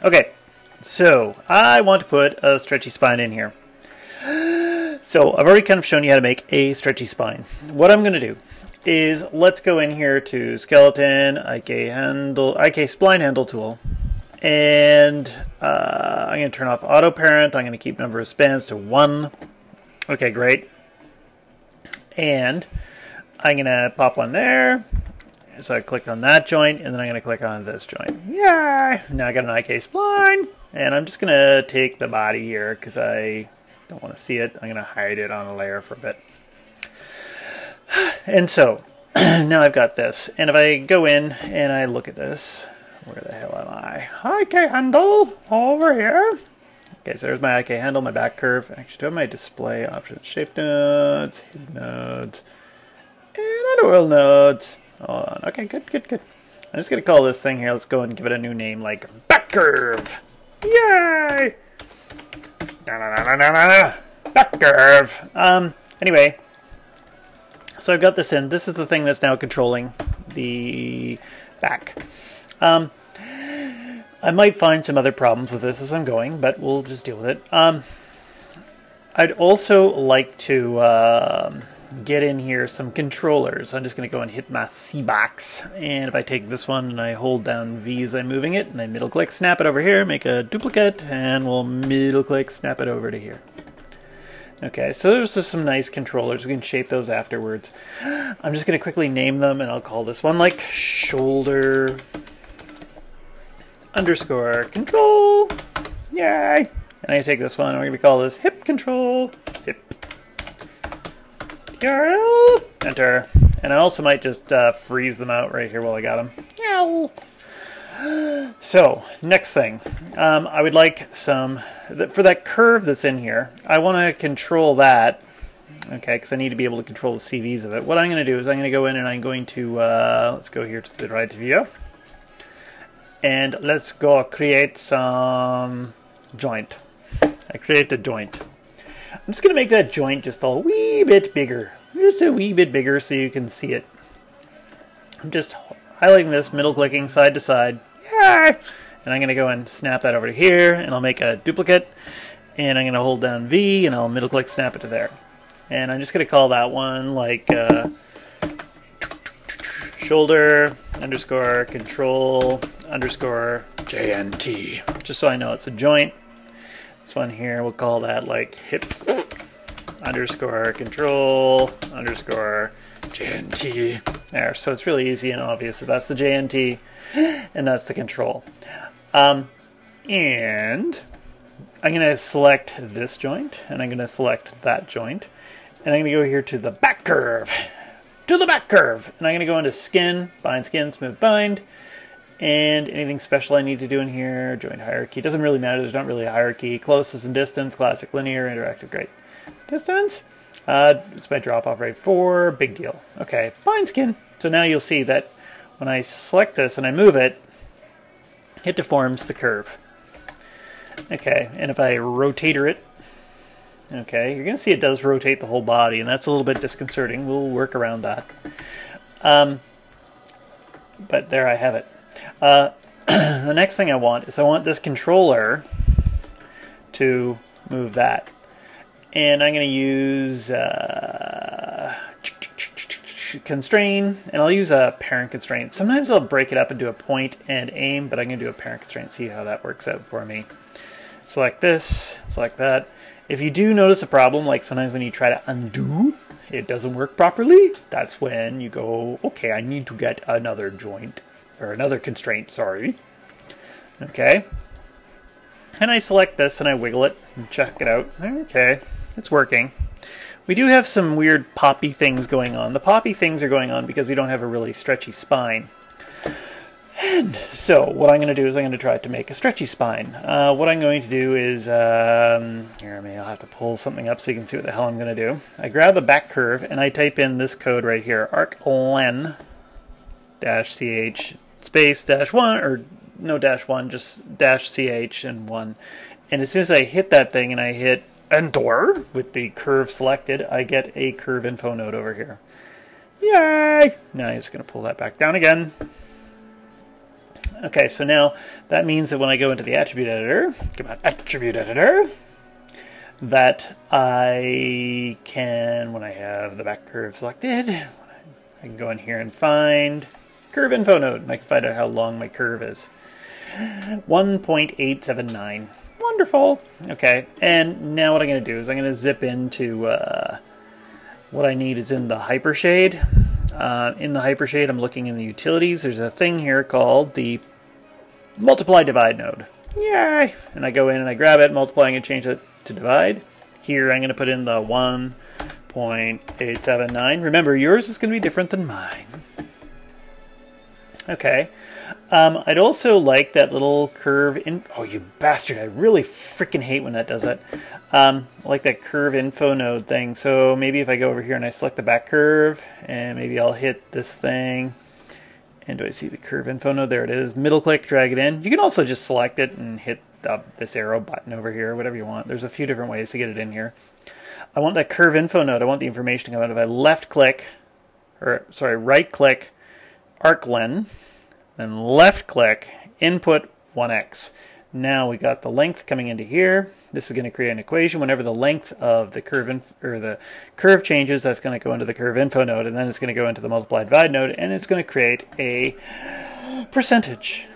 Okay, so I want to put a stretchy spine in here. So I've already kind of shown you how to make a stretchy spine. What I'm going to do is let's go in here to skeleton, IK spline handle tool, and I'm going to turn off auto parent. I'm going to keep number of spans to 1. Okay, great. And I'm going to pop one there. So I click on that joint, and then I'm going to click on this joint. Yay! Now I got an IK spline, and I'm just going to take the body here because I don't want to see it. I'm going to hide it on a layer for a bit. And so now I've got this, and if I go in and I look at this, where the hell am I? IK handle over here. Okay, so there's my IK handle, my back curve. Actually, do I have my display options? Shape nodes, hidden nodes, and underworld nodes. Hold on. Okay, good. I'm just going to call this thing here. Let's go and give it a new name like back curve. Yay! Back curve. Anyway, so I've got this in. This is the thing that's now controlling the back. I might find some other problems with this as I'm going, but we'll just deal with it. I'd also like to get in here some controllers. I'm just going to go and hit my C box, and if I take this one and I hold down V as I'm moving it, and I middle click, snap it over here, make a duplicate, and we'll middle click, snap it over to here. Okay, so there's just some nice controllers. We can shape those afterwards. I'm just going to quickly name them, and I'll call this one like shoulder underscore control. Yay! And I take this one, and we're going to call this hip control. Hip. TRL. Enter. And I also might just freeze them out right here while I got them. Yow. So, next thing. I would like some, for that curve that's in here, I want to control that. Okay, because I need to be able to control the CVs of it. What I'm going to do is I'm going to go in and I'm going to, let's go here to the right view. And let's go create some joint. I create the joint. I'm just going to make that joint just a wee bit bigger. Just a wee bit bigger so you can see it. I'm just highlighting this, middle clicking side to side. Yay! And I'm going to go and snap that over to here, and I'll make a duplicate. And I'm going to hold down V, and I'll middle click, snap it to there. And I'm just going to call that one like shoulder underscore control underscore JNT. Just so I know it's a joint. This one here, we'll call that like hip underscore control underscore JNT. There, so it's really easy and obvious that that's the JNT and that's the control. And I'm going to select this joint, and I'm going to select that joint, and I'm going to go here to the back curve. To the back curve. And I'm going to go into skin, bind skin, smooth bind. And anything special I need to do in here, joint hierarchy. Doesn't really matter, there's not really a hierarchy. Closest and distance, classic, linear, interactive, great. Distance, it's my drop off rate 4, big deal. Okay, bind skin. So now you'll see that when I select this and I move it, it deforms the curve. Okay, and if I rotator it, okay, you're going to see it does rotate the whole body, and that's a little bit disconcerting. We'll work around that. But there I have it. The next thing I want is I want this controller to move that. And I'm going to use Constrain, and I'll use a parent constraint. Sometimes I'll break it up and do a point and aim, but I'm going to do a parent constraint, see how that works out for me. Select this, select that. If you do notice a problem, like sometimes when you try to undo, it doesn't work properly, that's when you go, okay, I need to get another joint, or another constraint, sorry. Okay. And I select this and I wiggle it and check it out. Okay, it's working. We do have some weird poppy things going on. The poppy things are going on because we don't have a really stretchy spine. And so what I'm going to do is I'm going to try to make a stretchy spine. What I'm going to do is, here, I'll have to pull something up so you can see what the hell I'm going to do. I grab the back curve and I type in this code right here, arclen -ch space -1, or no -1, just -ch and 1. And as soon as I hit that thing and I hit enter with the curve selected, I get a curve info node over here. Yay! Now I'm just going to pull that back down again. Okay, so now that means that when I go into the attribute editor, come on, attribute editor, that I can, when I have the back curve selected, I can go in here and find curve info node, and I can find out how long my curve is. 1.879. Wonderful. Okay, and now what I'm going to do is I'm going to zip into what I need is in the hypershade. In the hypershade, I'm looking in the utilities. There's a thing here called the multiply divide node. Yay! And I go in and I grab it, multiplying and change it to divide. Here I'm going to put in the 1.879. Remember, yours is going to be different than mine. Okay. I'd also like that little curve in... Oh, you bastard. I really freaking hate when that does that. I like that curve info node thing. So maybe if I go over here and I select the back curve, and maybe I'll hit this thing. And do I see the curve info node? There it is. Middle click, drag it in. You can also just select it and hit this arrow button over here, whatever you want. There's a few different ways to get it in here. I want that curve info node. I want the information to come out. If I left click, or sorry, right click, arclen, then left click, input 1x. Now we got the length coming into here. This is going to create an equation. Whenever the length of the curve changes, that's going to go into the curve info node, and then it's going to go into the multiply divide node, and it's going to create a percentage.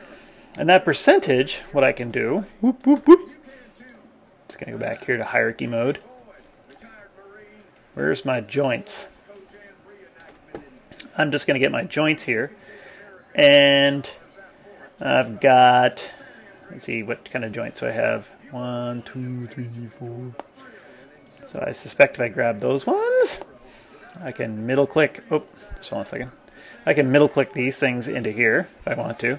And that percentage, what I can do, whoop, whoop, whoop. Just going to go back here to hierarchy mode. Where's my joints? I'm just going to get my joints here. And I've got, let's see, what kind of joints do I have? 1, 2, 3, 4. So I suspect if I grab those ones, I can middle click. Oh, just hold on a second. I can middle click these things into here if I want to.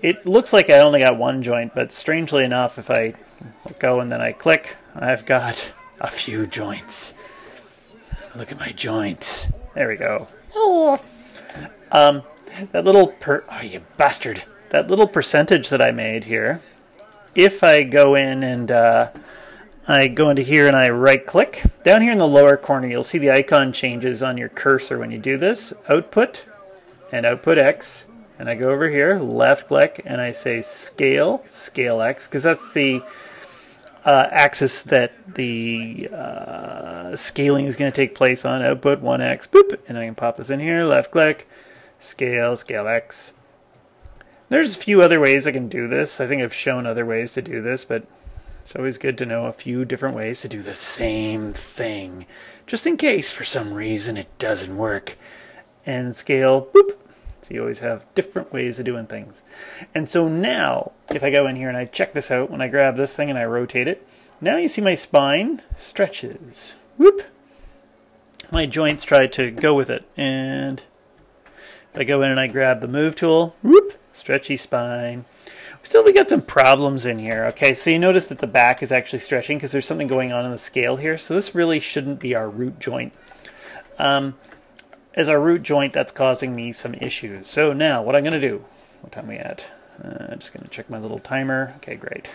It looks like I only got one joint, but strangely enough, if I go and then I click, I've got a few joints. Look at my joints. There we go. Oh. That little oh, you bastard. That little percentage that I made here, if I go in and I go into here and I right click, down here in the lower corner you'll see the icon changes on your cursor when you do this. Output and output X. And I go over here, left click, and I say scale, scale X, because that's the axis that the scaling is going to take place on. Output 1X, boop, and I can pop this in here, left click, scale, scale X. There's a few other ways I can do this. I think I've shown other ways to do this, but it's always good to know a few different ways to do the same thing, just in case for some reason it doesn't work. And scale, boop. So you always have different ways of doing things. And so now, if I go in here and I check this out, when I grab this thing and I rotate it, now you see my spine stretches. Whoop. My joints try to go with it. And if I go in and I grab the move tool, whoop, stretchy spine. We got some problems in here. Okay, so you notice that the back is actually stretching because there's something going on in the scale here. So this really shouldn't be our root joint. As our root joint, that's causing me some issues. So now, what I'm going to do, what time are we at? Just going to check my little timer. Okay, great.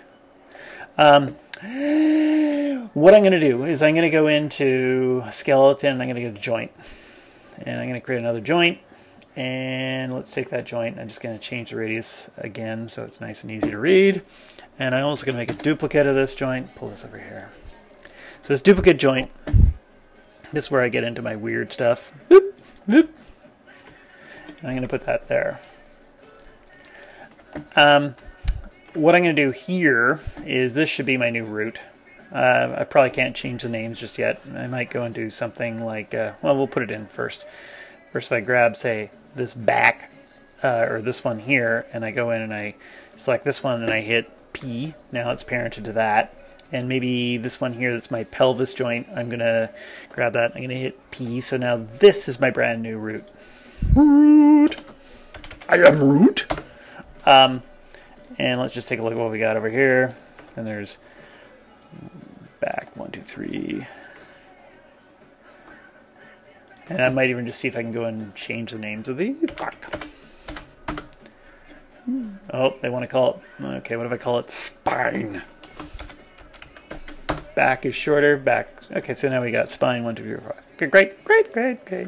What I'm going to do is I'm going to go into skeleton, and I'm going to go to joint. And I'm going to create another joint. And let's take that joint, and I'm just going to change the radius again so it's nice and easy to read. And I'm also going to make a duplicate of this joint. Pull this over here. So this duplicate joint, this is where I get into my weird stuff. Boop. Boop. And I'm going to put that there. What I'm going to do here is this should be my new root. I probably can't change the names just yet. I might go and do something like, well, we'll put it in first. First, if I grab, say, this back, or this one here, and I go in and I select this one and I hit P, now it's parented to that. And maybe this one here, that's my pelvis joint, I'm going to grab that, I'm going to hit P, so now this is my brand new root. Root! I am root! And let's just take a look at what we got over here. And there's back, 1, 2, 3. And I might even just see if I can go and change the names of these. Oh, they want to call it, okay, what if I call it spine? Back is shorter, back, okay, so now we got spine, 1, 2, 3, 4, 5. Okay, great, great, great, great.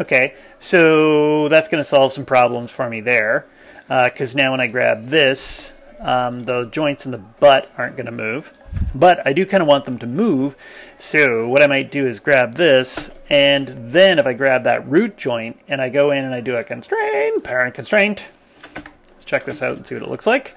Okay, so that's going to solve some problems for me there. because now when I grab this, the joints in the butt aren't going to move. But I do kind of want them to move, so what I might do is grab this, and then if I grab that root joint and I go in and I do a constrain, parent constraint, let's check this out and see what it looks like.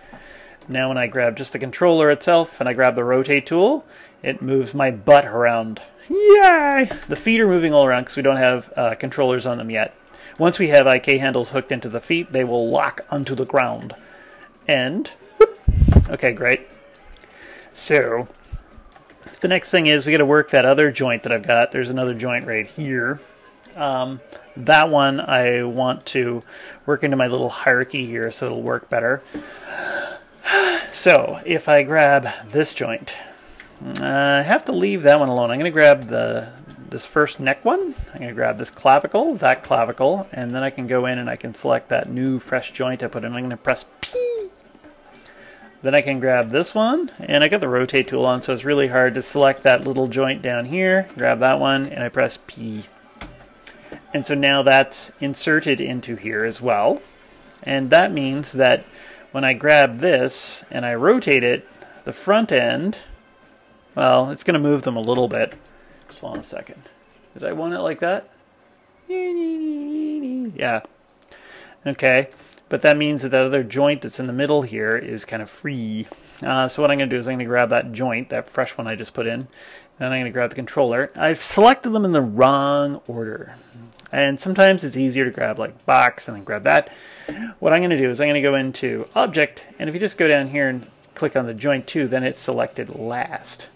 Now when I grab just the controller itself and I grab the rotate tool, it moves my butt around. Yay! The feet are moving all around because we don't have controllers on them yet. Once we have IK handles hooked into the feet, they will lock onto the ground. And, whoop. Okay, great. So, the next thing is we got to work that other joint that I've got. There's another joint right here. That one I want to work into my little hierarchy here so it'll work better. So, if I grab this joint, I have to leave that one alone. I'm going to grab this first neck one. I'm going to grab this clavicle, that clavicle, and then I can go in and I can select that new fresh joint I put in. I'm going to press P. Then I can grab this one, and I got the rotate tool on, so it's really hard to select that little joint down here. Grab that one, and I press P. And so now that's inserted into here as well. And that means that when I grab this and I rotate it, the front end, well, it's going to move them a little bit. Just hold on a second. Did I want it like that? Yeah. Okay. But that means that other joint that's in the middle here is kind of free. So what I'm going to do is I'm going to grab that joint, that fresh one I just put in, then I'm going to grab the controller. I've selected them in the wrong order. And sometimes it's easier to grab like box and then grab that. What I'm going to do is I'm going to go into Object, and if you just go down here and click on the joint 2, then it's selected last.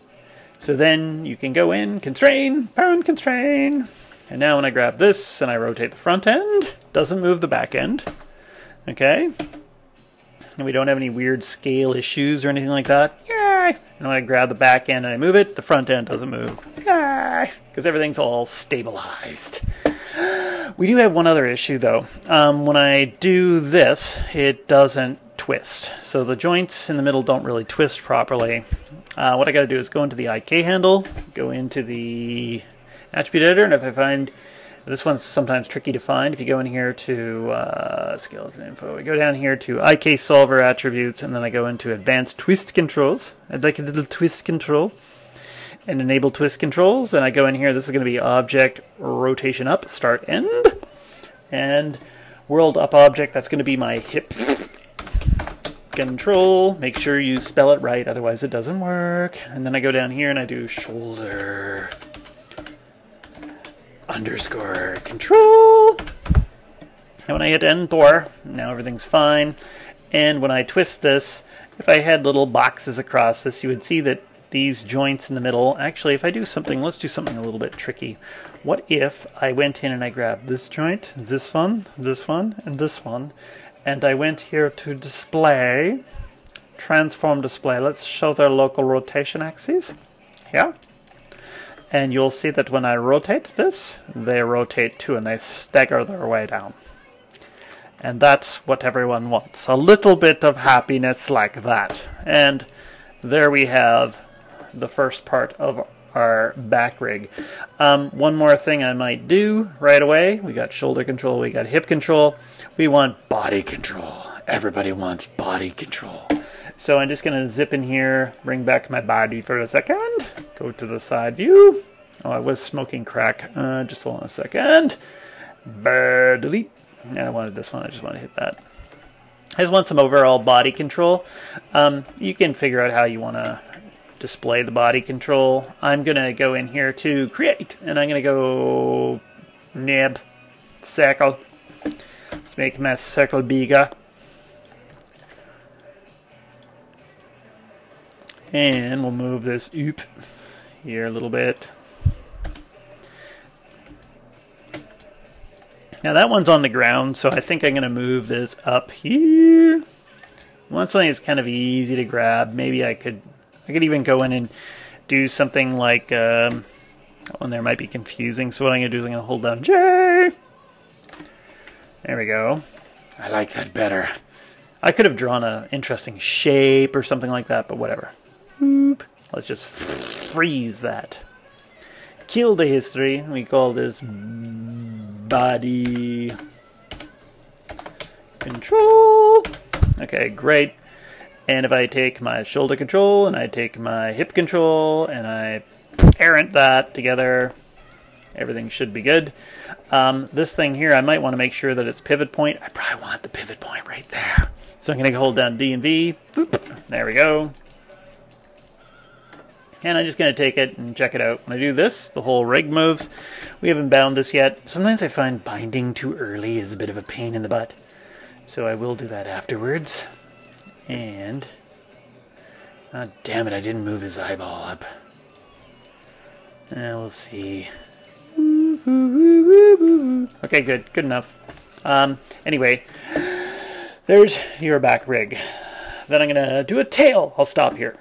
So then you can go in, Constrain, Parent Constrain. And now when I grab this and I rotate the front end, doesn't move the back end. Okay, and we don't have any weird scale issues or anything like that. Yay! And when I grab the back end and I move it, the front end doesn't move. Yay! Because everything's all stabilized. We do have one other issue though. When I do this, it doesn't twist. So the joints in the middle don't really twist properly. What I got to do is go into the IK handle, go into the attribute editor, and if I find this one's sometimes tricky to find. If you go in here to skeleton info, we go down here to IK solver attributes, and then I go into advanced twist controls. I'd like a little twist control and enable twist controls. And I go in here. This is going to be object rotation up, start end, and world up object. That's going to be my hip control. Make sure you spell it right, otherwise it doesn't work. And then I go down here and I do shoulder underscore control, and when I hit enter, now everything's fine. And when I twist this, if I had little boxes across this, you would see that these joints in the middle, actually if I do something, let's do something a little bit tricky. What if I went in and I grabbed this joint, this one, and this one, and I went here to display, transform display, let's show their local rotation axes, here. And you'll see that when I rotate this, they rotate too, and they stagger their way down. And that's what everyone wants. A little bit of happiness like that. And there we have the first part of our back rig. One more thing I might do right away. We got shoulder control, we got hip control. We want body control. Everybody wants body control. So I'm just going to zip in here, bring back my body for a second, go to the side view. Oh, I was smoking crack. Just hold on a second. Delete. And I wanted this one. I just want to hit that. I just want some overall body control. You can figure out how you want to display the body control. I'm going to go in here to create, and I'm going to go nib, circle. Let's make my circle bigger. And we'll move this oop here a little bit. Now that one's on the ground, so I think I'm going to move this up here. I want something that's kind of easy to grab. Maybe I could even go in and do something like that one there might be confusing. So what I'm going to do is I'm going to hold down J. There we go. I like that better. I could have drawn an interesting shape or something like that, but whatever. Oop. Let's just freeze that. Kill the history. We call this body control. Okay, great. And if I take my shoulder control and I take my hip control and I parent that together, everything should be good. This thing here, I might want to make sure that it's pivot point. I probably want the pivot point right there. So I'm going to hold down D and V. Boop. There we go. And I'm just going to take it and check it out. When I do this, the whole rig moves. We haven't bound this yet. Sometimes I find binding too early is a bit of a pain in the butt. So I will do that afterwards. And... oh, damn it, I didn't move his eyeball up. We'll see. Okay, good. Good enough. Anyway, there's your back rig. Then I'm going to do a tail. I'll stop here.